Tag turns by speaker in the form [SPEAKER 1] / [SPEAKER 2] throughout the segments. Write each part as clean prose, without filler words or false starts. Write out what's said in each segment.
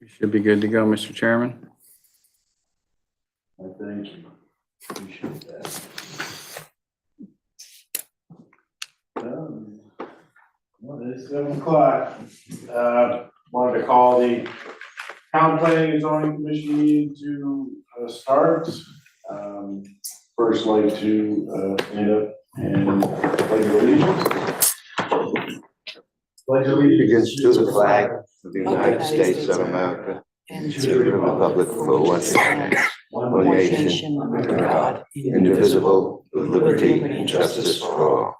[SPEAKER 1] You should be good to go, Mr. Chairman.
[SPEAKER 2] Thank you. Appreciate that. Well, it's 7 o'clock. Wanted to call the Town Planning and Zoning Commission meeting to start. First, like to stand up and pledge allegiance. Pledge allegiance
[SPEAKER 3] To the flag of the United States of America and to the republic for which it stands, one nation, under God, indivisible, with liberty and justice for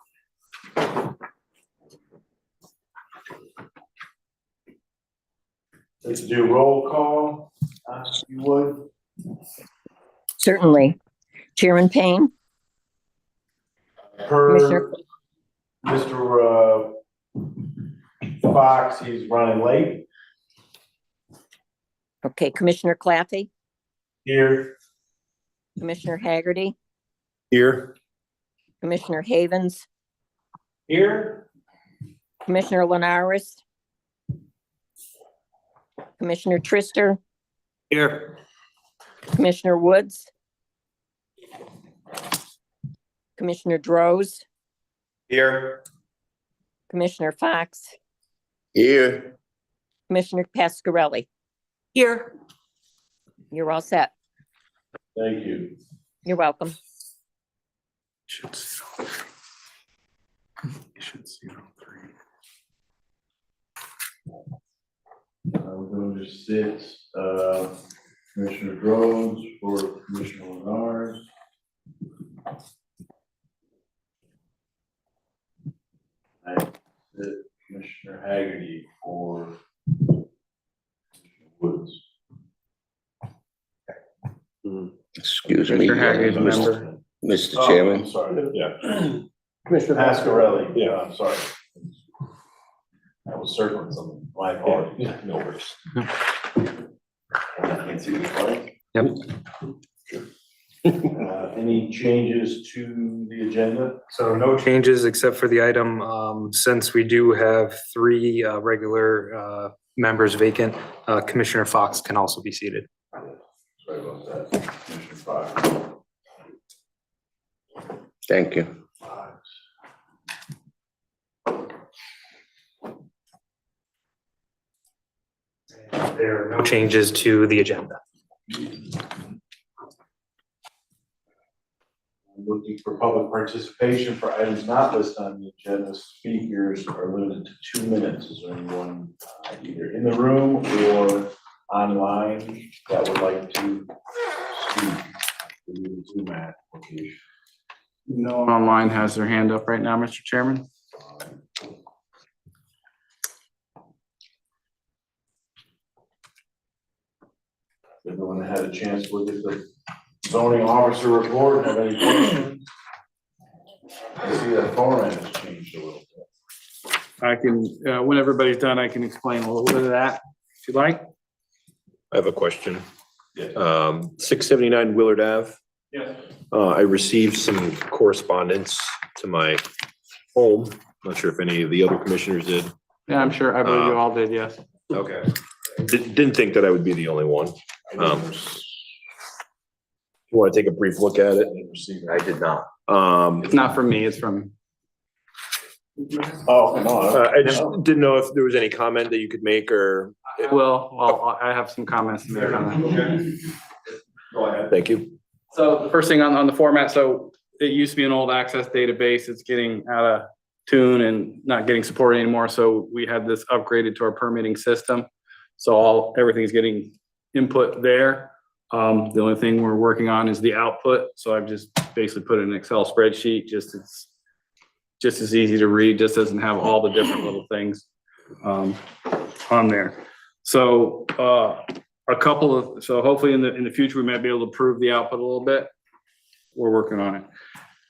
[SPEAKER 3] all.
[SPEAKER 2] Let's do roll call, if you would.
[SPEAKER 4] Certainly. Chairman Payne,
[SPEAKER 2] Per Mr. Fox, he's running late.
[SPEAKER 4] okay, Commissioner Claffey,
[SPEAKER 2] Here.
[SPEAKER 4] Commissioner Haggerty,
[SPEAKER 2] Here.
[SPEAKER 4] Commissioner Havens,
[SPEAKER 2] Here.
[SPEAKER 4] Commissioner Linares, Commissioner Trister,
[SPEAKER 2] Here.
[SPEAKER 4] Commissioner Woods, Commissioner Droz,
[SPEAKER 2] Here.
[SPEAKER 4] Commissioner Fox,
[SPEAKER 3] Here.
[SPEAKER 4] Commissioner Pascarelli.
[SPEAKER 5] Here.
[SPEAKER 4] You're all set.
[SPEAKER 2] Thank you.
[SPEAKER 4] You're welcome.
[SPEAKER 1] Should see all three. You should see all three.
[SPEAKER 2] We're going to sit Commissioner Drones for Commissioner Lennars. I sit Commissioner Haggerty for Commissioner Woods.
[SPEAKER 3] Excuse me,
[SPEAKER 1] Mr. Haggard, member.
[SPEAKER 3] Mr.
[SPEAKER 2] Oh,
[SPEAKER 3] Chairman.
[SPEAKER 2] I'm sorry, yeah. Commissioner Pascarelli, yeah, I'm sorry. I was circling something, my apologies. No worries. I can't see the flag.
[SPEAKER 1] Yep.
[SPEAKER 2] Any changes to the agenda?
[SPEAKER 6] So no changes except for the item, since we do have 3 regular members vacant, Commissioner Fox can also be seated.
[SPEAKER 2] Sorry about that, Commissioner Fox.
[SPEAKER 3] Thank you.
[SPEAKER 6] There are no changes to the agenda.
[SPEAKER 2] I'm looking for public participation for items not listed on the agenda. Speakers are limited to 2 minutes. Is there anyone either in the room or online that would like to speak to the Zoom application?
[SPEAKER 1] No one online has their hand up right now, Mr. Chairman.
[SPEAKER 2] Everyone had a chance to look at the zoning officer report, have any questions? I see that format has changed a little bit.
[SPEAKER 1] I can, when everybody's done, I can explain a little bit of that, if you'd like.
[SPEAKER 7] I have a question.
[SPEAKER 2] Yeah.
[SPEAKER 7] 679 Willard Ave.
[SPEAKER 2] Yes.
[SPEAKER 7] I received some correspondence to my home. Not sure if any of the other commissioners did.
[SPEAKER 1] Yeah, I'm sure, I believe you all did, yes.
[SPEAKER 7] Okay. Didn't think that I would be the only one. You want to take a brief look at it?
[SPEAKER 3] I did not.
[SPEAKER 1] It's not from me, it's from,
[SPEAKER 2] Oh, no.
[SPEAKER 7] I just didn't know if there was any comment that you could make or,
[SPEAKER 1] well, I have some comments to make on that.
[SPEAKER 2] Go ahead.
[SPEAKER 7] thank you.
[SPEAKER 1] So the first thing on the format, so it used to be an old Access database. It's getting out of tune and not getting supported anymore. So we had this upgraded to our permitting system. So everything's getting input there. The only thing we're working on is the output. So I've just basically put in an Excel spreadsheet, it's just as easy to read, just doesn't have all the different little things on there. So so hopefully in the future, we might be able to improve the output a little bit. We're working on it.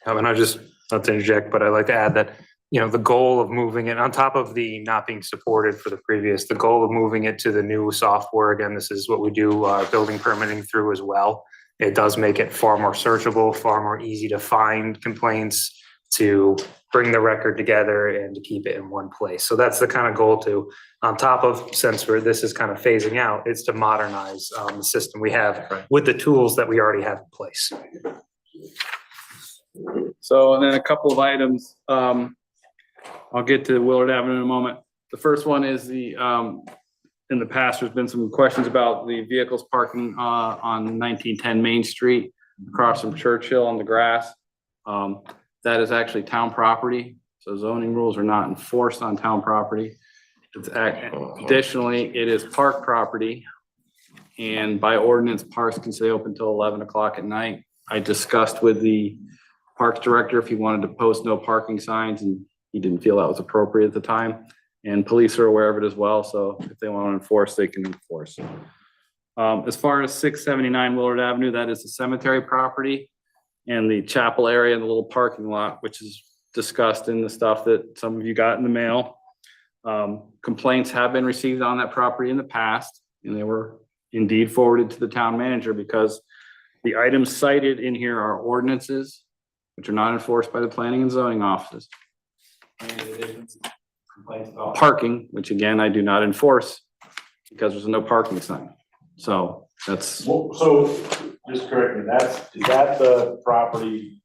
[SPEAKER 6] And I just, not to interject, but I'd like to add that, you know, the goal of moving it on top of the not being supported for the previous, the goal of moving it to the new software, again, this is what we do building permitting through as well. It does make it far more searchable, far more easy to find complaints, to bring the record together and to keep it in one place. So that's the kind of goal to On top of, since this is kind of phasing out, it's to modernize the system we have with the tools that we already have in place.
[SPEAKER 1] So, and then a couple of items, I'll get to Willard Avenue in a moment. The first one is in the past, there's been some questions about the vehicles parking on 1910 Main Street across from Churchill on the grass. That is actually town property, so zoning rules are not enforced on town property. Additionally, it is park property, and by ordinance, parks can stay open till 11 o'clock at night. I discussed with the parks director if he wanted to post no parking signs, and he didn't feel that was appropriate at the time. And police are aware of it as well, so if they want to enforce, they can enforce. As far as 679 Willard Avenue, that is the cemetery property, and the chapel area and the little parking lot, which is discussed in the stuff that some of you got in the mail. Complaints have been received on that property in the past, and they were indeed forwarded to the town manager because the items cited in here are ordinances, which are not enforced by the planning and zoning offices. Complaints about parking, which again, I do not enforce because there's no parking sign. So that's.
[SPEAKER 2] Well, so just correct me, is that the property?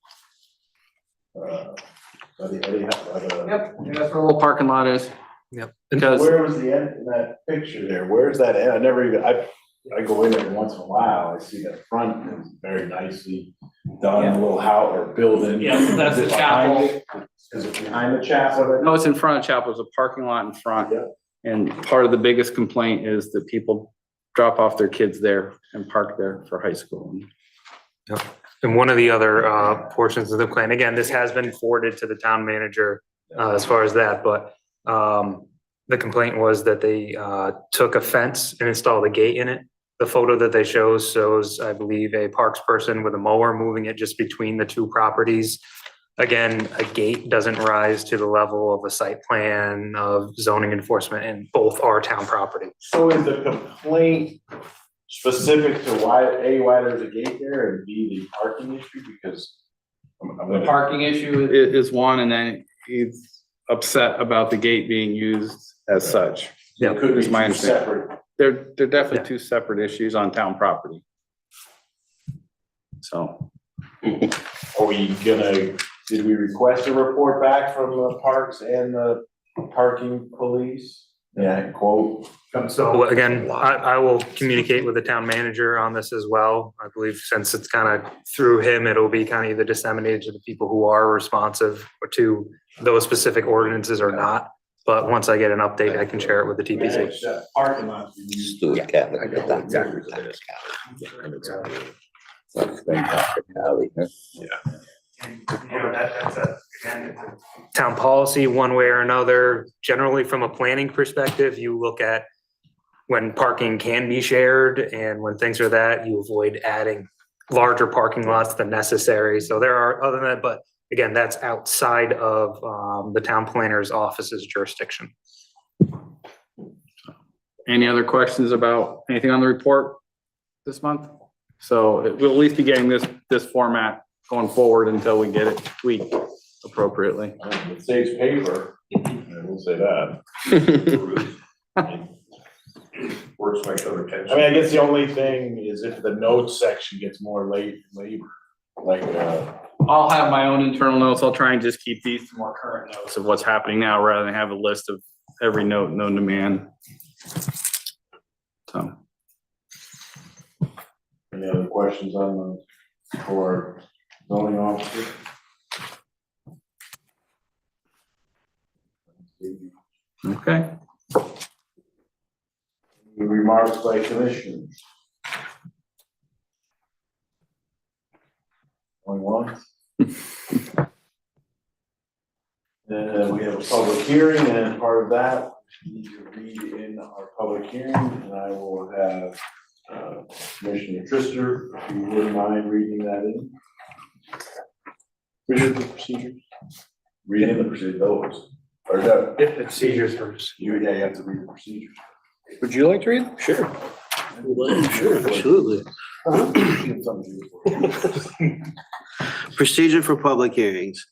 [SPEAKER 1] Yep, and that's where a little parking lot is.
[SPEAKER 6] Yep.
[SPEAKER 1] Because
[SPEAKER 2] Where was the end in that picture there? Where's that end? I never even, I go in every once in a while. I see that front is very nicely done, a little house or building.
[SPEAKER 1] Yeah, so that's
[SPEAKER 2] Is it
[SPEAKER 1] the chapel.
[SPEAKER 2] behind it? Is it behind the chapel?
[SPEAKER 1] no, it's in front of chapel. There's a parking lot in front.
[SPEAKER 2] Yeah.
[SPEAKER 1] And part of the biggest complaint is that people drop off their kids there and park there for high school.
[SPEAKER 6] And one of the other portions of the plan, again, this has been forwarded to the town manager as far as that, but the complaint was that they took a fence and installed a gate in it. The photo that they shows, I believe, a parks person with a mower moving it just between the two properties. Again, a gate doesn't rise to the level of a site plan of zoning enforcement, and both are town property.
[SPEAKER 2] So is the complaint specific to why there's a gate there, and B, the parking issue? Because I'm
[SPEAKER 1] The
[SPEAKER 2] gonna.
[SPEAKER 1] parking issue is one, and then he's upset about the gate being used as such.
[SPEAKER 2] It could be
[SPEAKER 1] is my
[SPEAKER 2] two
[SPEAKER 1] understanding.
[SPEAKER 2] separate.
[SPEAKER 1] They're definitely two separate issues on town property. So,
[SPEAKER 2] Are we gonna, did we request a report back from the parks and the parking police? Yeah, quote.
[SPEAKER 6] So again, I will communicate with the town manager on this as well. I believe since it's kind of through him, it'll be kind of either disseminated to the people who are responsive or to those specific ordinances or not. But once I get an update, I can share it with the TPC.
[SPEAKER 2] Parking lots. we use-
[SPEAKER 6] Town policy, one way or another, generally from a planning perspective, you look at when parking can be shared and when things are that, you avoid adding larger parking lots than necessary. So there are other than that, but again, that's outside of the town planner's office's jurisdiction.
[SPEAKER 1] any other questions about anything on the report this month? So we'll at least be getting this format going forward until we get it tweaked appropriately.
[SPEAKER 2] It saves paper, I will say that.
[SPEAKER 7] Works my other
[SPEAKER 2] I mean, I guess the only thing is if the notes section gets more labor, like,
[SPEAKER 1] I'll have my own internal notes. I'll try and just keep these to more current notes of what's happening now rather than have a list of every note known to man. So,
[SPEAKER 2] any other questions on the, for zoning officer?
[SPEAKER 1] okay.
[SPEAKER 2] Remarks by commissioners? Going once? And we have a public hearing, and part of that, we need to read in our public hearing, and I will have Commissioner Trister, if you wouldn't mind reading that in. Read the procedures. Read in the procedure, those. Or no,
[SPEAKER 6] The procedures first.
[SPEAKER 2] you have to read the procedures.
[SPEAKER 5] Would you like to read? Sure. Sure, absolutely. Procedure for public hearings.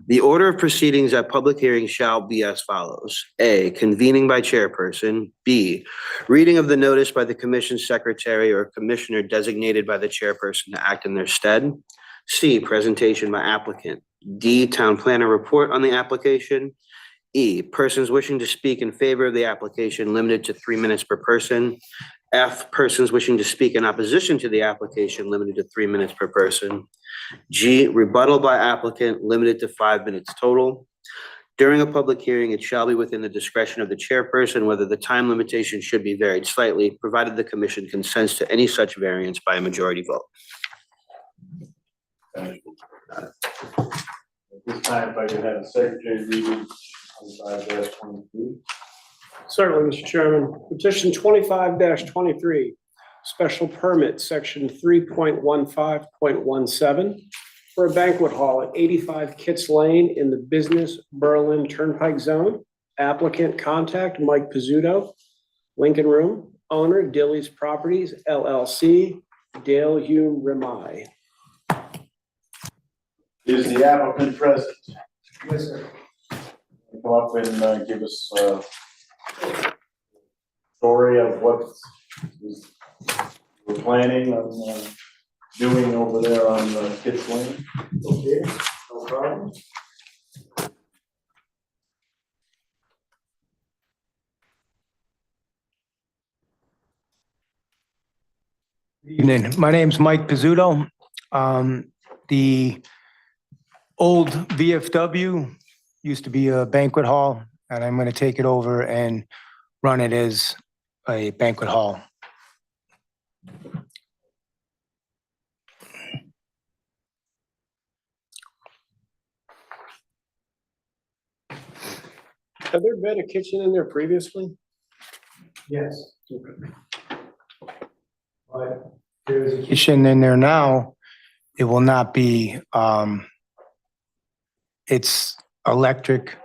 [SPEAKER 3] The order of proceedings at public hearing shall be as follows. A, convening by chairperson. B, reading of the notice by the commission secretary or commissioner designated by the chairperson to act in their stead. C, presentation by applicant. D, town planner report on the application. E, persons wishing to speak in favor of the application limited to 3 minutes per person. F, persons wishing to speak in opposition to the application limited to 3 minutes per person. G, rebuttal by applicant limited to 5 minutes total. During a public hearing, it shall be within the discretion of the chairperson whether the time limitation should be varied slightly, provided the commission consents to any such variance by a majority vote.
[SPEAKER 2] Thank you. At this time, if I could have the secretary read 25-23.
[SPEAKER 5] Certainly, Mr. Chairman. Petition 25-23, special permit, section 3.15.17 for a banquet hall at 85 Kitts Lane in the Business Berlin Turnpike Zone. Applicant contact Mike Pizzuto, Lincoln Room, owner Dilly's Properties LLC, Dale Hume Remai.
[SPEAKER 2] Is the applicant present?
[SPEAKER 5] Yes, sir.
[SPEAKER 2] Come up and give us a story of what we're planning on doing over there on Kitts Lane. Okay, no problem.
[SPEAKER 8] Evening, my name's Mike Pizzuto. The old VFW used to be a banquet hall, and I'm gonna take it over and run it as a banquet hall.
[SPEAKER 5] Have there been a kitchen in there previously?
[SPEAKER 8] Yes. But there's a kitchen in there now. It will not be, it's electric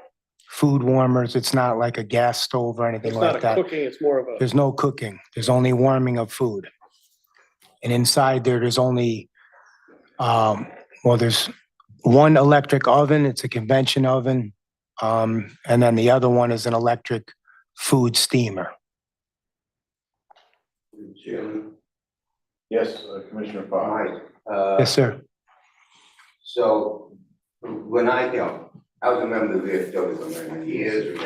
[SPEAKER 8] food warmers. It's not like a gas stove or anything
[SPEAKER 5] It's
[SPEAKER 8] like
[SPEAKER 5] not a
[SPEAKER 8] that.
[SPEAKER 5] cooking, it's more of a,
[SPEAKER 8] There's no cooking. There's only warming of food. And inside there's only, there's one electric oven. It's a convention oven. And then the other one is an electric food steamer.
[SPEAKER 3] Chairman.
[SPEAKER 2] Yes, Commissioner Fox.
[SPEAKER 8] Yes, sir.
[SPEAKER 3] So when I was a member of the VFW for many years,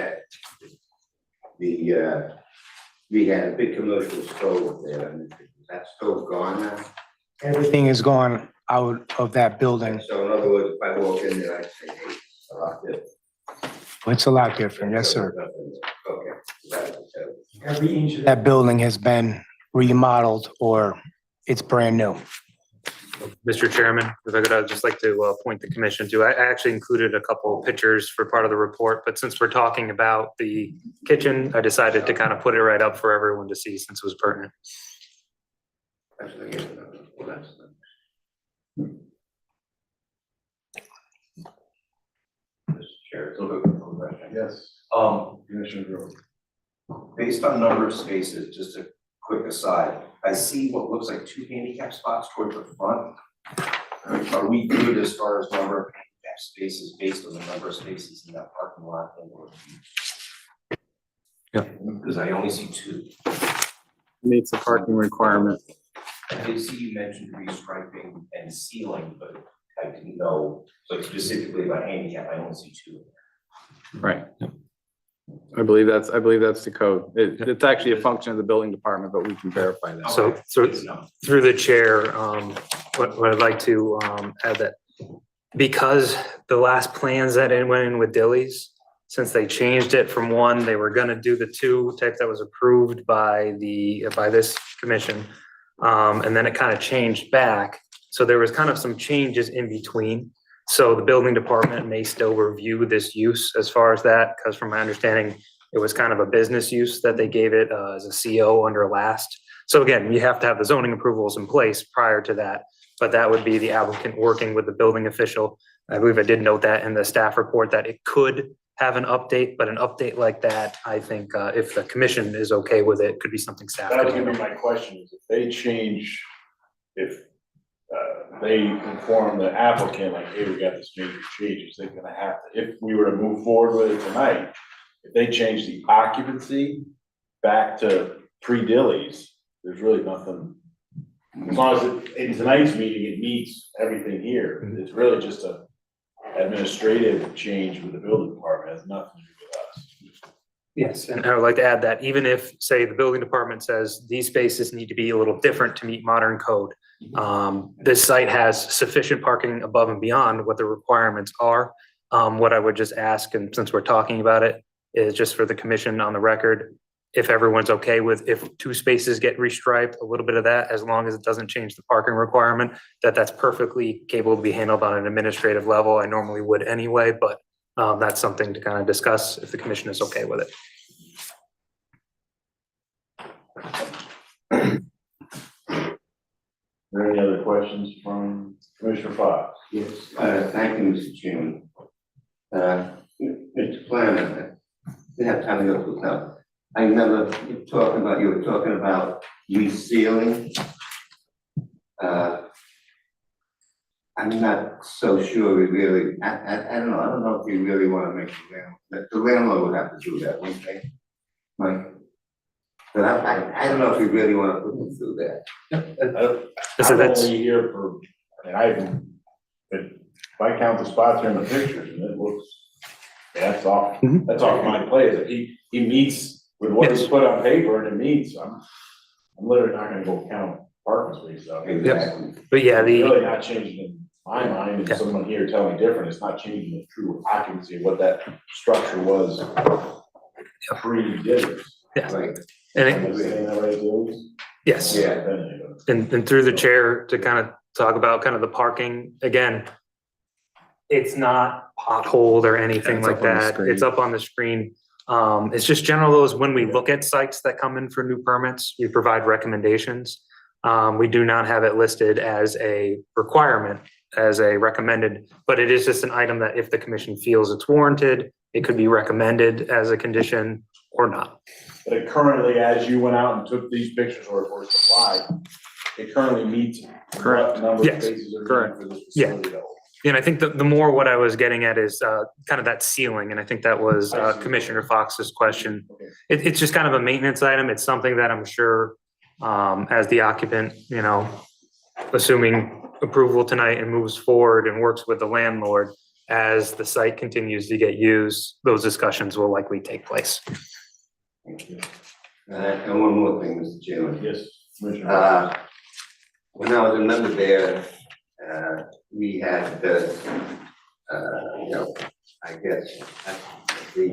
[SPEAKER 3] we had a big commercial stove there, and that stove gone now.
[SPEAKER 8] Everything is gone out of that building.
[SPEAKER 3] So in other words, if I walk in there, I'd say, hey, it's a lot different.
[SPEAKER 8] It's a lot different. Yes, sir.
[SPEAKER 3] Okay. Right, so-
[SPEAKER 8] Every inch of that building has been remodeled or it's brand new.
[SPEAKER 6] Mr. Chairman, if I could, I'd just like to point the commission to, I actually included a couple of pictures for part of the report, but since we're talking about the kitchen, I decided to kind of put it right up for everyone to see since it was pertinent.
[SPEAKER 3] Actually, yeah, well, that's nice. Mr. Chair, it's a little bit of a question.
[SPEAKER 2] Yes, Commissioner Grove.
[SPEAKER 9] Based on number of spaces, just a quick aside, I see what looks like 2 handicap spots toward the front. Are we good as far as number of handicap spaces based on the number of spaces in that parking lot?
[SPEAKER 6] Yeah.
[SPEAKER 9] Because I only see 2.
[SPEAKER 1] Meets the parking requirement.
[SPEAKER 9] I did see you mentioned restriping and sealing, but I didn't know, like specifically about handicap, I only see 2.
[SPEAKER 1] Right. I believe that's the code. It's actually a function of the building department, but we can verify that.
[SPEAKER 6] So through the chair, what I'd like to add that because the last plans that went in with Dilly's, since they changed it from 1, they were gonna do the 2 type that was approved by this commission. And then it kind of changed back. So there was kind of some changes in between. So the building department may still review this use as far as that, because from my understanding, it was kind of a business use that they gave it as a CO under last. So again, you have to have the zoning approvals in place prior to that, but that would be the applicant working with the building official. I believe I did note that in the staff report that it could have an update, but an update like that, I think if the commission is okay with it, could be something staff.
[SPEAKER 2] That was
[SPEAKER 6] could
[SPEAKER 2] gonna be
[SPEAKER 6] handle.
[SPEAKER 2] my question, is if they change, if they inform the applicant, like, hey, we got this major changes, they're gonna have to, if we were to move forward with it tonight, if they change the occupancy back to pre-Dilly's, there's really nothing. As long as in tonight's meeting, it meets everything here, it's really just a administrative change with the building department, it has nothing to do with us.
[SPEAKER 6] Yes, and I would like to add that even if, say, the building department says these spaces need to be a little different to meet modern code, this site has sufficient parking above and beyond what the requirements are. What I would just ask, and since we're talking about it, is just for the commission on the record, if everyone's okay with, if 2 spaces get restriped, a little bit of that, as long as it doesn't change the parking requirement, that's perfectly capable to be handled on an administrative level. I normally would anyway, but that's something to kind of discuss if the commission is okay with it.
[SPEAKER 2] Are there any other questions from Commissioner Fox?
[SPEAKER 3] Yes, thank you, Mr. Chairman. Mr. Planner, we have time to go through now. I remember you were talking about resealing. I'm not so sure we really, I don't know if we really want to make the landlord would have to do that, wouldn't they? Mike? But I don't know if we really want to put them through that.
[SPEAKER 6] So
[SPEAKER 2] I'm
[SPEAKER 6] that's,
[SPEAKER 2] only here for, if I count the spots here in the pictures, and it looks, that's off my plate, is that he meets with what he's put on paper, and it meets, I'm literally not gonna go count parking spaces out here.
[SPEAKER 3] Exactly.
[SPEAKER 6] but yeah,
[SPEAKER 2] It's
[SPEAKER 6] the,
[SPEAKER 2] really not changing in my mind,
[SPEAKER 6] Yeah.
[SPEAKER 2] and someone here tell me different, it's not changing the true occupancy of what that structure was pre-Dilly's.
[SPEAKER 3] Right.
[SPEAKER 6] and
[SPEAKER 2] Am I saying that right, Dilly's?
[SPEAKER 6] yes.
[SPEAKER 3] Yeah.
[SPEAKER 6] And through the chair to kind of talk about kind of the parking, again, it's not potholed or anything
[SPEAKER 1] It's
[SPEAKER 6] like
[SPEAKER 1] up on the
[SPEAKER 6] that.
[SPEAKER 1] screen.
[SPEAKER 6] It's up on the screen. It's just general those, when we look at sites that come in for new permits, we provide recommendations. We do not have it listed as a requirement, as a recommended, but it is just an item that if the commission feels it's warranted, it could be recommended as a condition or not.
[SPEAKER 2] But it currently, as you went out and took these pictures or supplied, it currently meets
[SPEAKER 1] Correct.
[SPEAKER 2] what number of
[SPEAKER 6] Yes.
[SPEAKER 2] spaces are
[SPEAKER 1] Correct.
[SPEAKER 2] needed for this
[SPEAKER 6] Yeah.
[SPEAKER 2] facility to hold.
[SPEAKER 6] And I think the more what I was getting at is kind of that ceiling, and I think that was
[SPEAKER 2] I see.
[SPEAKER 6] Commissioner Fox's question.
[SPEAKER 2] Okay.
[SPEAKER 6] It's just kind of a maintenance item. It's something that I'm sure as the occupant, assuming approval tonight and moves forward and works with the landlord, as the site continues to get used, those discussions will likely take place.
[SPEAKER 3] Thank you. And one more thing, Mr. Chairman.
[SPEAKER 2] Yes, Commissioner.
[SPEAKER 3] When I was a member there, we had the, I guess, the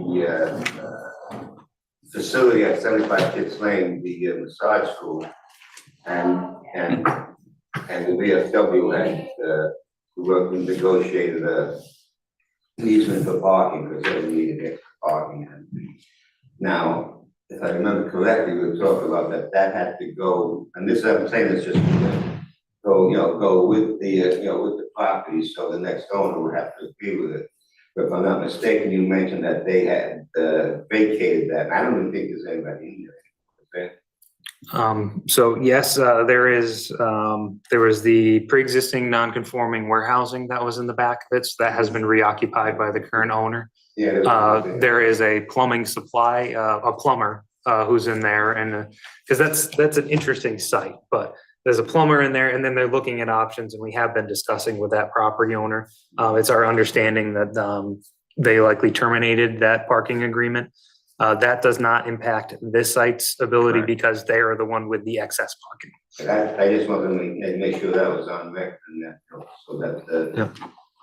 [SPEAKER 3] facility at 75 Kitts Lane, the massage school, and the VFW had worked and negotiated an easement for parking because they needed extra parking. Now, if I remember correctly, we were talking about that had to go, and this, I'm saying this just go with the, with the property, so the next owner would have to agree with it. But if I'm not mistaken, you mentioned that they had vacated that, and I don't even think there's anybody in there. Okay?
[SPEAKER 6] So yes, there was the pre-existing non-conforming warehousing that was in the back of it, so that has been reoccupied by the current owner.
[SPEAKER 3] Yeah.
[SPEAKER 6] There is a plumbing supply, a plumber who's in there, and because that's an interesting site, but there's a plumber in there, and then they're looking at options, and we have been discussing with that property owner. It's our understanding that they likely terminated that parking agreement. That does not impact this site's ability because they are the one with the excess parking.
[SPEAKER 3] I just wanted to make sure that was on record and that, so that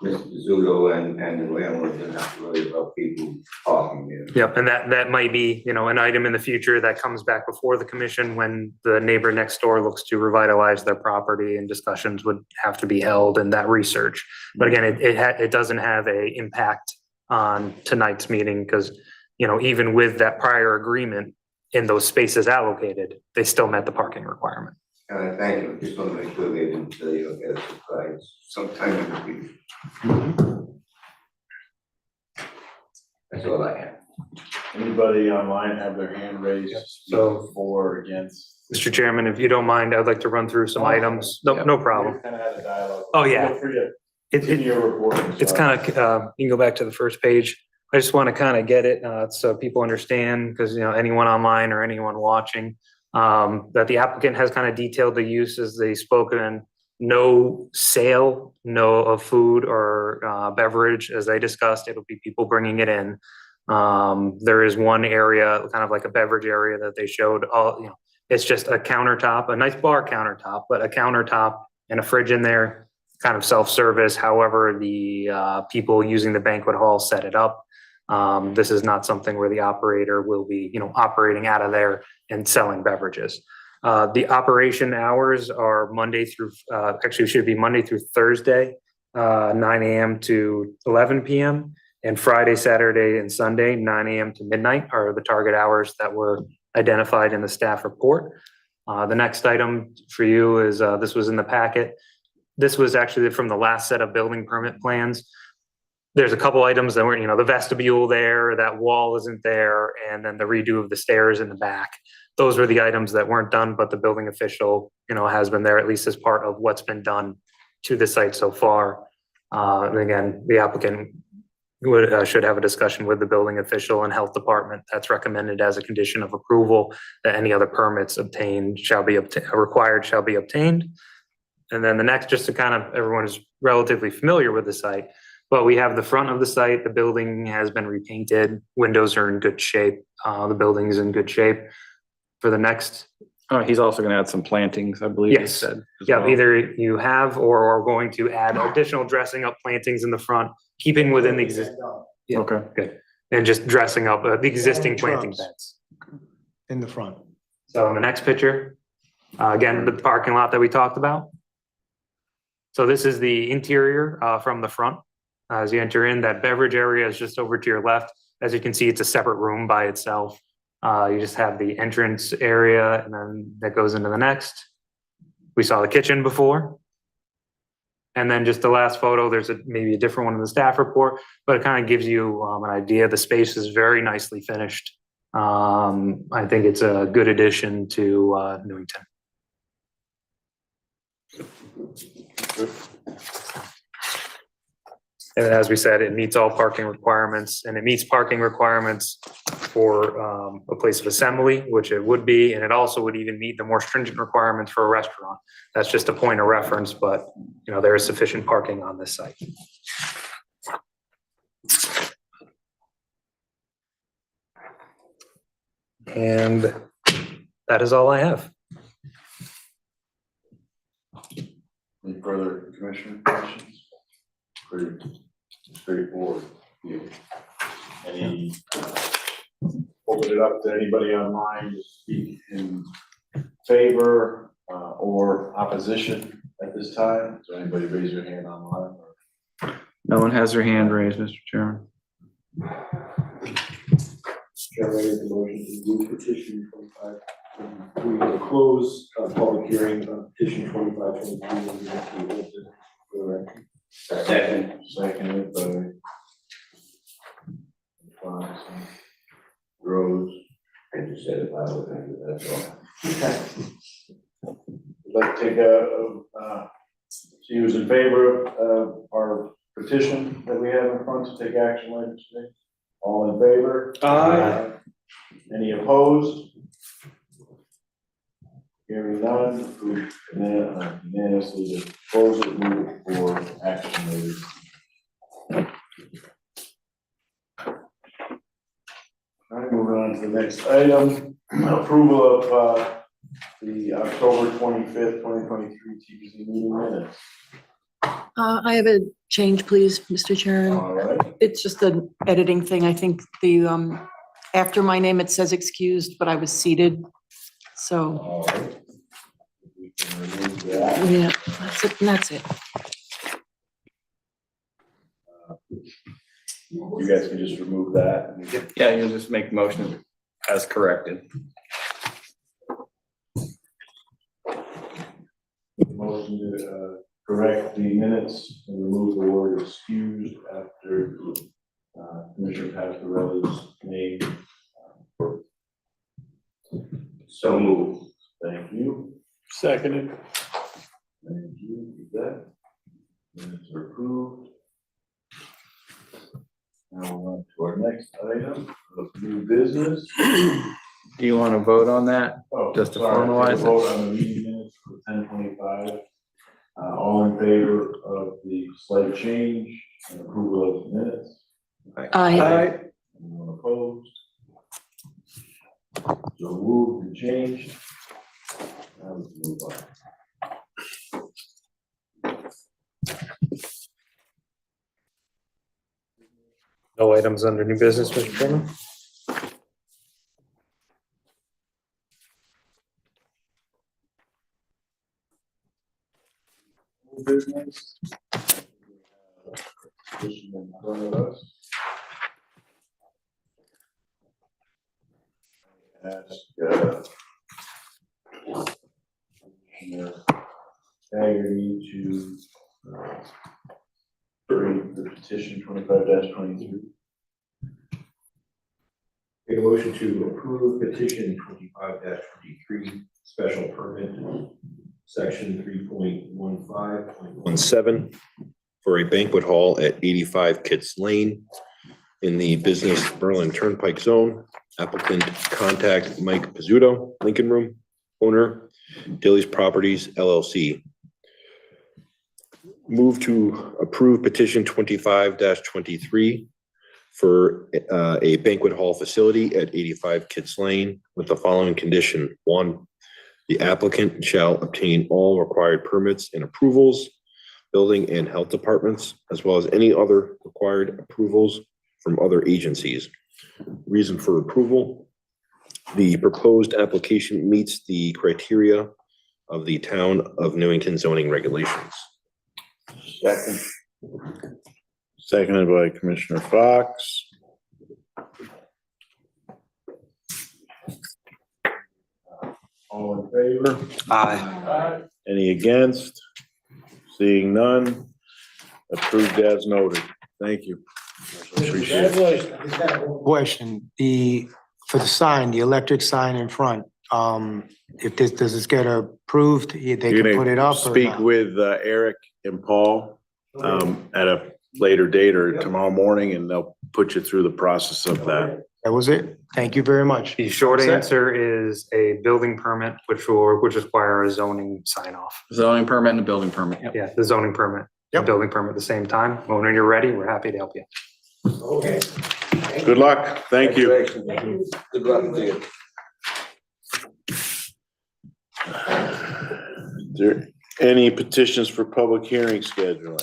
[SPEAKER 3] Mr. Pizzuto and the landlord didn't have to worry about people parking there.
[SPEAKER 6] Yep, and that might be, an item in the future that comes back before the commission when the neighbor next door looks to revitalize their property, and discussions would have to be held and that research. But again, it doesn't have a impact on tonight's meeting because, even with that prior agreement in those spaces allocated, they still met the parking requirement.
[SPEAKER 3] Thank you, just want to make sure they didn't get a surprise sometime in the future. That's all I have.
[SPEAKER 2] Anybody online have their hand raised?
[SPEAKER 6] So-
[SPEAKER 2] For or against?
[SPEAKER 6] Mr. Chairman, if you don't mind, I'd like to run through some items. No, no problem.
[SPEAKER 2] We kind of had a dialogue.
[SPEAKER 6] Oh, yeah.
[SPEAKER 2] Feel free to
[SPEAKER 6] It,
[SPEAKER 2] continue your report.
[SPEAKER 6] it's kind of, you can go back to the first page. I just want to kind of get it, so people understand, because, you know, anyone online or anyone watching, that the applicant has kind of detailed the uses they've spoken in. No sale, no of food or, beverage, as they discussed, it'll be people bringing it in. There is one area, kind of like a beverage area that they showed, all, you know, it's just a countertop, a nice bar countertop, but a countertop and a fridge in there, kind of self-service, however the people using the banquet hall set it up. This is not something where the operator will be, you know, operating out of there and selling beverages. The operation hours are Monday through, actually it should be Monday through Thursday, 9 AM to 11 PM. And Friday, Saturday, and Sunday, 9 AM to midnight are the target hours that were identified in the staff report. The next item for you is, this was in the packet. This was actually from the last set of building permit plans. There's a couple items that were, you know, the vestibule there, that wall isn't there, and then the redo of the stairs in the back. Those were the items that weren't done, but the building official, you know, has been there, at least as part of what's been done to the site so far. And again, the applicant should have a discussion with the building official and health department. That's recommended as a condition of approval, that any other permits obtained shall be required shall be obtained. And then the next, just to kind of, everyone is relatively familiar with the site, but we have the front of the site. The building has been repainted. Windows are in good shape. The building is in good shape. For the next,
[SPEAKER 1] He's also gonna add some plantings, I believe he
[SPEAKER 6] Yes.
[SPEAKER 1] said. as
[SPEAKER 6] yeah,
[SPEAKER 1] well.
[SPEAKER 6] either you have or are going to add additional dressing up plantings in the front, keeping within the existing. Yeah.
[SPEAKER 1] Okay.
[SPEAKER 6] Good. And just dressing up the existing planting
[SPEAKER 8] Shrubs.
[SPEAKER 6] beds.
[SPEAKER 8] In the front.
[SPEAKER 6] So in the next picture, again, the parking lot that we talked about. So this is the interior from the front. As you enter in, that beverage area is just over to your left. As you can see, it's a separate room by itself. You just have the entrance area, and then that goes into the next. We saw the kitchen before. And then just the last photo, there's maybe a different one in the staff report, but it kind of gives you an idea. The space is very nicely finished. I think it's a good addition to Newington. And as we said, it meets all parking requirements, and it meets parking requirements for a place of assembly, which it would be, and it also would even meet the more stringent requirements for a restaurant. That's just a point of reference, but you know, there is sufficient parking on this site. And that is all I have.
[SPEAKER 2] Any further commissioner questions? Pretty straightforward. Any, open it up to anybody online to speak in favor or opposition at this time? So anybody raise your hand online?
[SPEAKER 1] No one has their hand raised, Mr. Chairman.
[SPEAKER 10] Chairman, I make the motion to move petition 25. We will close public hearing on petition 2523.
[SPEAKER 2] Seconded by Fox and Rose.
[SPEAKER 3] I just said it loudly, that's all.
[SPEAKER 2] Would like to take see who's in favor of our petition that we have in front to take action later today. All in favor?
[SPEAKER 5] Aye.
[SPEAKER 2] Any opposed? Hearing none, approved unanimously to close it, move it for action later. All right, moving on to the next item, approval of the October 25th, 2023 TPZ meeting minutes.
[SPEAKER 11] I have a change, please, Mr. Chairman.
[SPEAKER 2] All right,
[SPEAKER 11] It's just an editing thing. I think the, after my name, it says excused, but I was seated. So,
[SPEAKER 2] all right. We can remove that.
[SPEAKER 11] yeah, that's it, and that's it.
[SPEAKER 2] You guys can just remove that.
[SPEAKER 1] Yeah, you'll just make the motion as corrected.
[SPEAKER 2] Motion to correct the minutes and remove the word excused after Commissioner Pascarelli's name name.
[SPEAKER 9] So moved.
[SPEAKER 2] Thank you.
[SPEAKER 1] Seconded.
[SPEAKER 2] Thank you, Yvette. Minutes are approved. Now we're on to our next item of new business.
[SPEAKER 1] Do you want to vote on that?
[SPEAKER 2] Oh,
[SPEAKER 1] Just to
[SPEAKER 2] sorry,
[SPEAKER 1] formalize it.
[SPEAKER 2] Vote on the meeting minutes for 10:25. All in favor of the slight change and approval of the minutes?
[SPEAKER 11] Aye.
[SPEAKER 2] Anyone opposed? So moved and changed. Now we can move on.
[SPEAKER 6] No items under new business, Mr. Chairman?
[SPEAKER 2] New business. Petition in front of us. Ask, Commissioner Haggerty to read the petition 25-23.
[SPEAKER 10] Make a motion to approve petition 25-23, special permit, section 3.15.17.
[SPEAKER 7] for a banquet hall at 85 Kitts Lane in the Business Berlin Turnpike Zone. Applicant contact Mike Pizzuto, Lincoln Room, owner, Dilly's Properties LLC. Move to approve petition 25-23 for a banquet hall facility at 85 Kitts Lane with the following condition. 1, the applicant shall obtain all required permits and approvals, building and health departments, as well as any other required approvals from other agencies. Reason for approval: the proposed application meets the criteria of the town of Newington zoning regulations.
[SPEAKER 2] Second. Seconded by Commissioner Fox. All in favor?
[SPEAKER 6] Aye.
[SPEAKER 2] Any against? Seeing none, approved as noted. Thank you. Appreciate it.
[SPEAKER 8] Question, for the sign, the electric sign in front, if this, does this get approved, they
[SPEAKER 2] You're
[SPEAKER 8] can
[SPEAKER 2] gonna
[SPEAKER 8] put it up or
[SPEAKER 2] speak
[SPEAKER 8] not?
[SPEAKER 2] with Eric and Paul at a later date or tomorrow morning, and they'll put you through the process of that.
[SPEAKER 8] That was it? Thank you very much.
[SPEAKER 6] The short
[SPEAKER 8] That's it.
[SPEAKER 6] answer is a building permit, which require a zoning sign off.
[SPEAKER 1] Zoning permit and a building permit. Yep.
[SPEAKER 6] Yeah, the zoning permit, the
[SPEAKER 8] Yep.
[SPEAKER 6] building permit at the same time. When you're ready, we're happy to help you.
[SPEAKER 8] Okay.
[SPEAKER 2] Good luck. Thank you.
[SPEAKER 3] Good luck to you.
[SPEAKER 2] Is there any petitions for public hearing scheduling?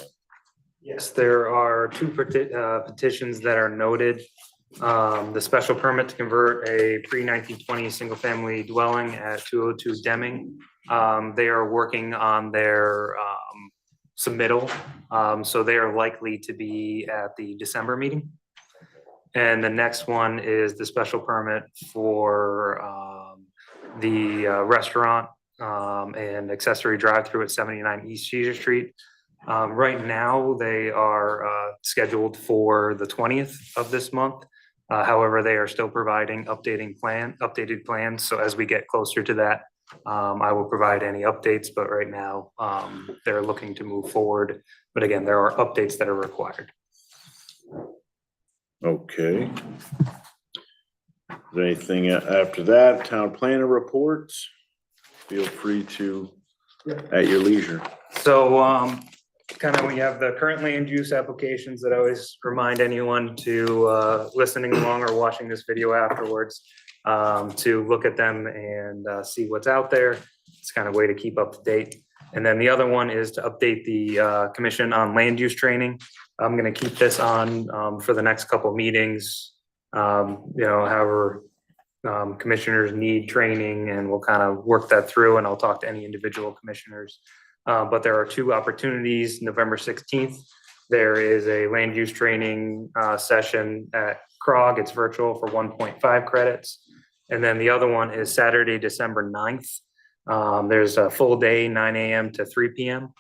[SPEAKER 6] Yes, there are two petitions that are noted. The special permit to convert a pre-1920 single-family dwelling at 202 Deming. They are working on their submittal, so they are likely to be at the December meeting. And the next one is the special permit for the restaurant and accessory drive-through at 79 East Caesar Street. Right now, they are scheduled for the 20th of this month. However, they are still providing updated plans. So as we get closer to that, I will provide any updates, but right now, they're looking to move forward. But again, there are updates that are required.
[SPEAKER 2] Okay. Is there anything after that? Town planner reports? Feel free to, at your leisure.
[SPEAKER 6] So kind of, we have the current land use applications that I always remind anyone to listening along or watching this video afterwards to look at them and see what's out there. It's kind of a way to keep up to date. And then the other one is to update the commission on land use training. I'm going to keep this on for the next couple of meetings. However, commissioners need training, and we'll kind of work that through, and I'll talk to any individual commissioners. But there are two opportunities. November 16th, there is a land use training session at CROG. It's virtual for 1.5 credits. And then the other one is Saturday, December 9th. There's a full day, 9 a.m. to 3 p.m.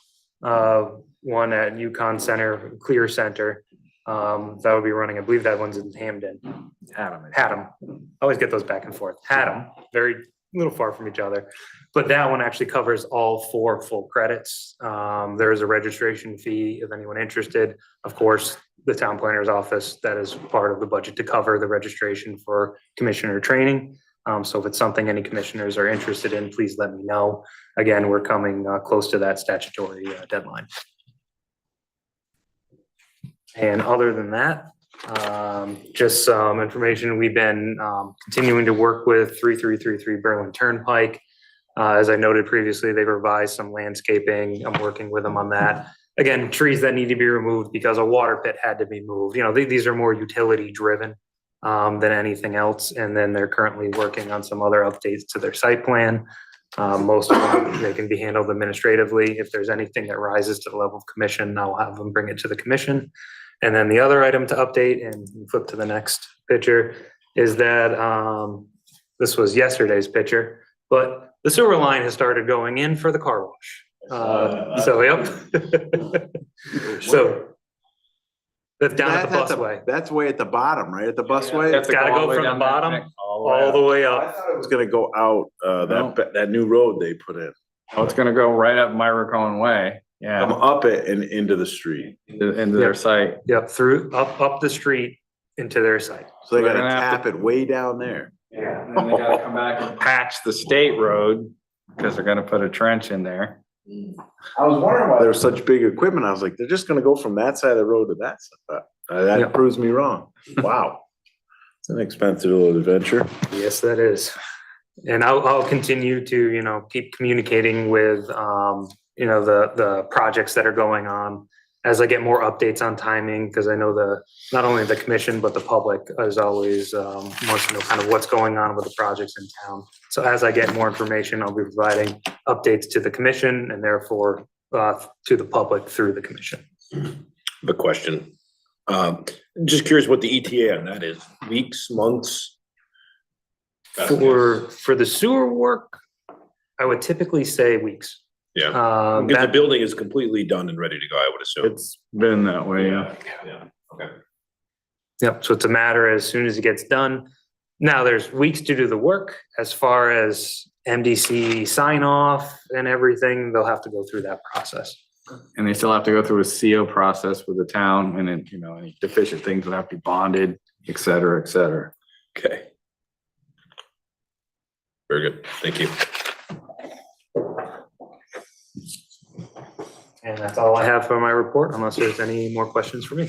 [SPEAKER 6] One at Yukon Center, Clear Center. That would be running, I believe that one's in Hamden. Haddam. Always get those back and forth. Haddam, very little far from each other. But that one actually covers all 4 full credits. There is a registration fee if anyone interested. Of course, the town planner's office, that is part of the budget to cover the registration for commissioner training. So if it's something any commissioners are interested in, please let me know. Again, we're coming close to that statutory deadline. And other than that, just some information. We've been continuing to work with 3333 Berlin Turnpike. As I noted previously, they've revised some landscaping. I'm working with them on that. Again, trees that need to be removed because a water pit had to be moved. You know, these are more utility driven than anything else. And then they're currently working on some other updates to their site plan. Most of them, they can be handled administratively. If there's anything that rises to the level of commission, I'll have them bring it to the commission. And then the other item to update, and flip to the next picture, is that this was yesterday's picture, but the sewer line has started going in for the car wash. Yep. So that's down at the busway.
[SPEAKER 2] That's way at the bottom, right? At the busway?
[SPEAKER 6] It's gotta go from the bottom all the way
[SPEAKER 2] I
[SPEAKER 6] up.
[SPEAKER 2] thought it was gonna go out, that new road they put in.
[SPEAKER 1] Oh, it's gonna go right up Myra Cohen Way.
[SPEAKER 2] Come
[SPEAKER 1] Yeah,
[SPEAKER 2] up it and into the street.
[SPEAKER 1] into their site.
[SPEAKER 6] Yep, through, up the street into their site.
[SPEAKER 2] So they
[SPEAKER 1] We're
[SPEAKER 2] gotta
[SPEAKER 1] gonna have
[SPEAKER 2] tap it way down there.
[SPEAKER 1] Yeah. And then they gotta come back and patch the state road, because they're gonna put a trench in there.
[SPEAKER 2] I was wondering why there was such big equipment. I was like, they're just gonna go from that side of the road to that side.
[SPEAKER 6] Yeah.
[SPEAKER 2] That proves me wrong. Wow. It's an expensive little adventure.
[SPEAKER 6] Yes, that is. And I'll continue to, keep communicating with, the projects that are going on as I get more updates on timing, because I know not only the commission, but the public is always wants to know kind of what's going on with the projects in town. So as I get more information, I'll be providing updates to the commission and therefore to the public through the commission.
[SPEAKER 7] The question. Just curious what the ETA on that is. Weeks, months?
[SPEAKER 6] For the sewer work, I would typically say weeks.
[SPEAKER 7] Yeah. Because the building is completely done and ready to go, I would assume.
[SPEAKER 1] It's been that way, yeah.
[SPEAKER 7] Yeah, okay.
[SPEAKER 6] Yep, so it's a matter as soon as it gets done. Now, there's weeks to do the work. As far as MDC sign off and everything, they'll have to go through that process.
[SPEAKER 1] And they still have to go through a CO process with the town, and then, any deficient things would have to be bonded, et cetera, et cetera.
[SPEAKER 7] Okay. Very good. Thank you.
[SPEAKER 6] And that's all I have for my report, unless there's any more questions for me.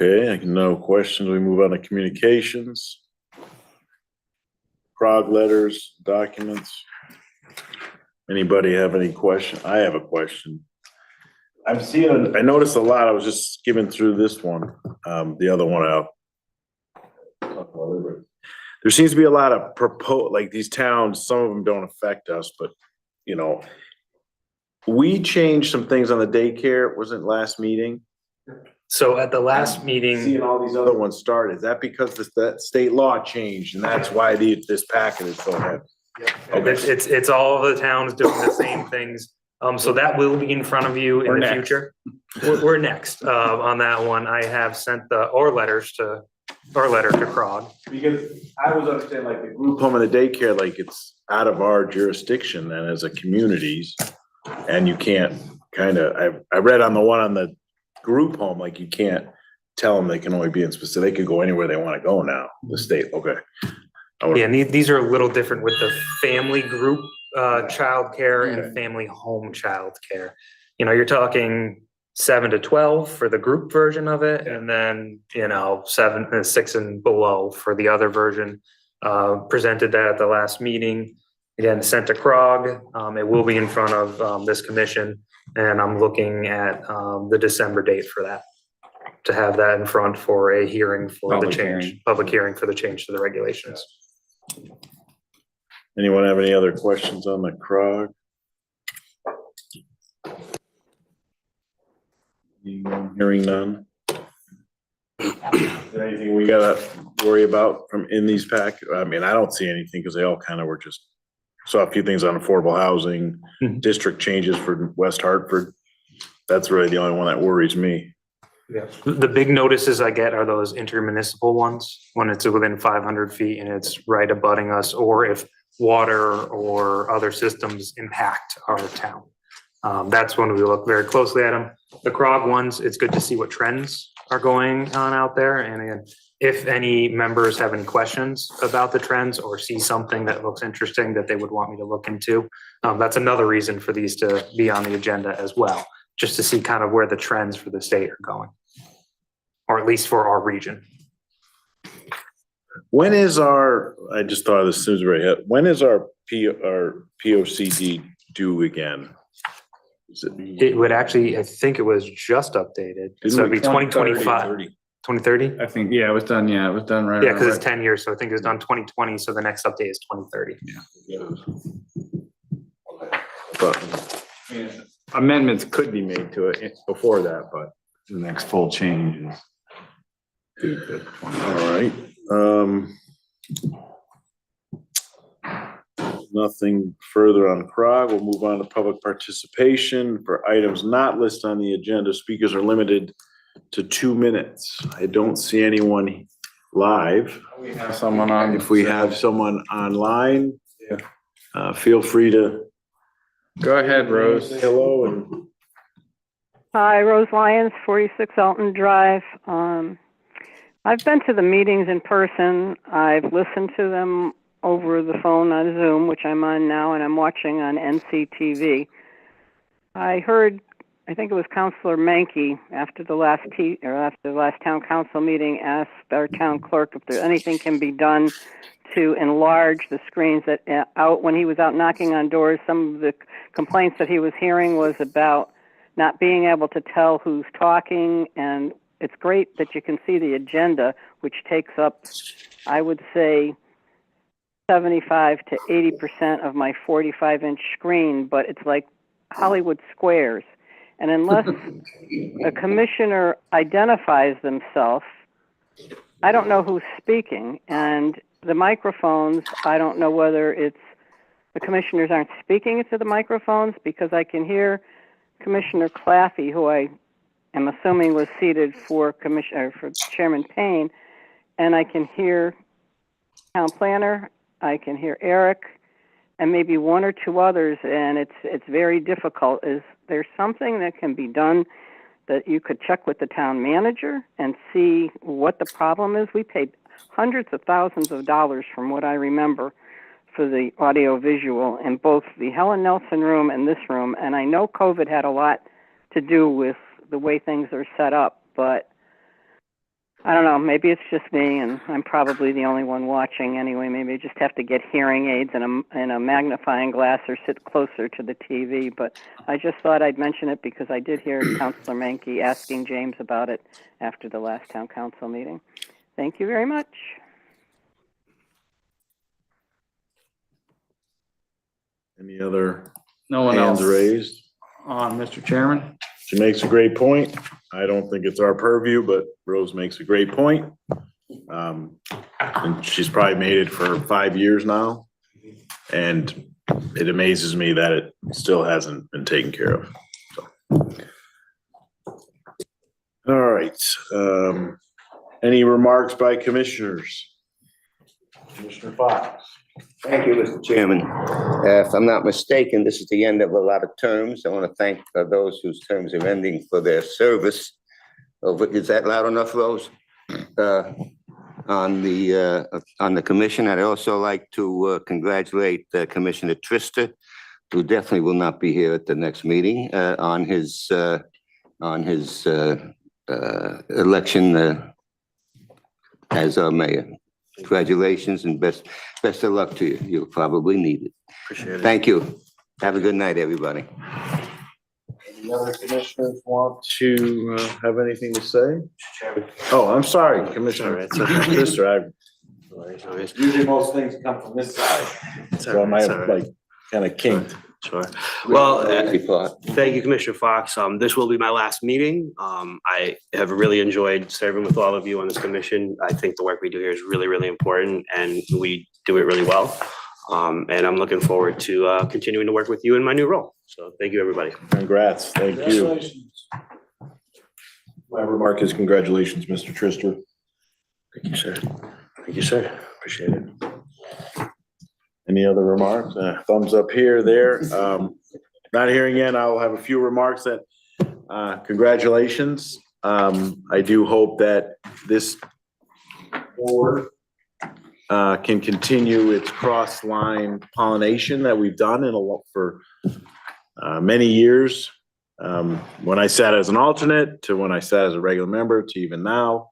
[SPEAKER 2] Okay, no questions. We move on to communications. CROG letters, documents. Anybody have any question? I have a question. I'm seeing, I noticed a lot. I was just skimming through this one, the other one out. There seems to be a lot of like these towns, some of them don't affect us, but we changed some things on the daycare, wasn't last meeting?
[SPEAKER 6] So at the last meeting,
[SPEAKER 2] Seeing all these other ones start, is that because that state law changed and that's why this packet is so heavy? Okay.
[SPEAKER 6] it's all of the towns doing the same things. So that will be in front of you in the future. We're next on that one. I have sent our letter to CROG.
[SPEAKER 2] Because I was understanding like the group home and the daycare, like it's out of our jurisdiction then as a communities. And you can't I read on the one on the group home, like you can't tell them they can only be in specific, they could go anywhere they want to go now, the state, okay.
[SPEAKER 6] Yeah, and these are a little different with the family group childcare and family home childcare. You're talking 7 to 12 for the group version of it, and then 6 and below for the other version. Presented that at the last meeting. Again, sent to CROG. It will be in front of this commission, and I'm looking at the December date for that, to have that in front for a hearing for the change, public hearing for the change to the regulations.
[SPEAKER 2] Anyone have any other questions on the CROG? Hearing none. Is there anything we gotta worry about from in these I don't see anything because they all kind of were just saw a few things on affordable housing,
[SPEAKER 6] Mhm.
[SPEAKER 2] district changes for West Hartford. That's really the only one that worries me.
[SPEAKER 6] The big notices I get are those intermunicipal ones, when it's within 500 feet and it's right abutting us, or if water or other systems impact our town. That's when we look very closely at them. The CROG ones, it's good to see what trends are going on out there. And again, if any members have any questions about the trends or see something that looks interesting that they would want me to look into, that's another reason for these to be on the agenda as well, just to see kind of where the trends for the state are going, or at least for our region.
[SPEAKER 2] When is I just thought of this as right ahead, when is our POCD due again? Is it?
[SPEAKER 6] It would actually, I think it was just updated, so it'd be 2025, 2030?
[SPEAKER 1] I think, yeah, it was done right.
[SPEAKER 6] Yeah, because it's 10 years, so I think it was done 2020, so the next update is 2030.
[SPEAKER 2] But
[SPEAKER 1] Amendments could be made to it before that, but the next full change is.
[SPEAKER 2] all right, nothing further on CROG. We'll move on to public participation for items not listed on the agenda. Speakers are limited to 2 minutes. I don't see anyone live.
[SPEAKER 1] We have someone on.
[SPEAKER 2] If we have someone online, feel free to
[SPEAKER 1] Go ahead, Rose.
[SPEAKER 2] say hello and
[SPEAKER 12] Hi, Rose Lyons, 46 Alton Drive. I've been to the meetings in person. I've listened to them over the phone on Zoom, which I'm on now, and I'm watching on NCTV. I heard, I think it was Councilor Mankey after the last town council meeting asked our town clerk if there anything can be done to enlarge the screens that out when he was out knocking on doors. Some of the complaints that he was hearing was about not being able to tell who's talking, and it's great that you can see the agenda, which takes up, I would say, 75 to 80% of my 45-inch screen, but it's like Hollywood squares. And unless a commissioner identifies themselves, I don't know who's speaking. And the microphones, I don't know whether it's the commissioners aren't speaking into the microphones, because I can hear Commissioner Claffey, who I am assuming was seated for Chairman Payne, and I can hear Town Planner, I can hear Eric, and maybe one or two others, and it's very difficult. Is there something that can be done that you could check with the town manager and see what the problem is? We paid hundreds of thousands of dollars, from what I remember, for the audio visual in both the Helen Nelson room and this room, and I know COVID had a lot to do with the way things are set up, but I don't know, maybe it's just me, and I'm probably the only one watching anyway. Maybe I just have to get hearing aids and a magnifying glass or sit closer to the TV, but I just thought I'd mention it because I did hear Councilor Mankey asking James about it after the last town council meeting. Thank you very much.
[SPEAKER 2] any other
[SPEAKER 1] No one
[SPEAKER 2] hands
[SPEAKER 1] else
[SPEAKER 2] raised?
[SPEAKER 1] on, Mr. Chairman.
[SPEAKER 2] She makes a great point. I don't think it's our purview, but Rose makes a great point. And she's probably made it for 5 years now. And it amazes me that it still hasn't been taken care of. So. All right. Any remarks by commissioners? Commissioner Fox.
[SPEAKER 3] Thank you, Mr. Chairman. If I'm not mistaken, this is the end of a lot of terms. I want to thank those whose terms are ending for their service. Is that loud enough, Rose? On the commission, I'd also like to congratulate Commissioner Trista, who definitely will not be here at the next meeting, on his election as our mayor. Congratulations and best of luck to you. You'll probably need it.
[SPEAKER 2] Appreciate it.
[SPEAKER 3] Thank you. Have a good night, everybody.
[SPEAKER 2] Any other commissioners want to have anything to say? Oh, I'm sorry, Commissioner Trista. Usually most things come from this side. So I might have like kind of kinked.
[SPEAKER 13] Sure. Well,
[SPEAKER 3] Report.
[SPEAKER 13] thank you, Commissioner Fox. This will be my last meeting. I have really enjoyed serving with all of you on this commission. I think the work we do here is really, really important, and we do it really well. And I'm looking forward to continuing to work with you in my new role. So thank you, everybody.
[SPEAKER 7] Congrats, thank you.
[SPEAKER 10] Congratulations.
[SPEAKER 7] My remark is congratulations, Mr. Trister.
[SPEAKER 13] Thank you, sir. Thank you, sir. Appreciate it.
[SPEAKER 7] Any other remarks? Thumbs up here, there. Not hearing any, I'll have a few remarks that, congratulations. I do hope that this board can continue its cross-line pollination that we've done for many years. When I sat as an alternate to when I sat as a regular member to even now.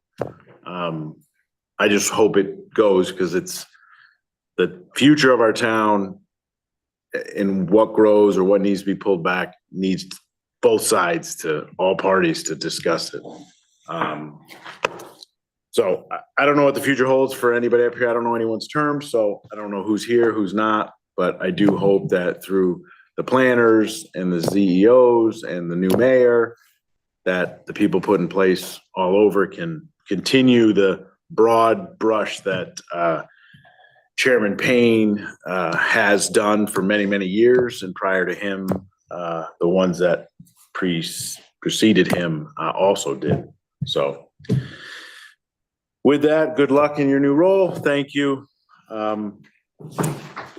[SPEAKER 7] I just hope it goes because it's the future of our town and what grows or what needs to be pulled back needs both sides to all parties to discuss it. So I don't know what the future holds for anybody up here. I don't know anyone's term, so I don't know who's here, who's not, but I do hope that through the planners and the CEOs and the new mayor, that the people put in place all over can continue the broad brush that Chairman Payne has done for many, many years, and prior to him, the ones that preceded him also did. So with that, good luck in your new role. Thank you.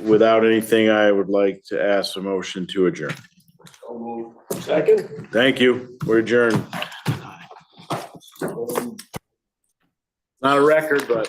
[SPEAKER 7] Without anything, I would like to ask a motion to adjourn.
[SPEAKER 5] Second?
[SPEAKER 7] Thank you. We're adjourned. Not a record, but.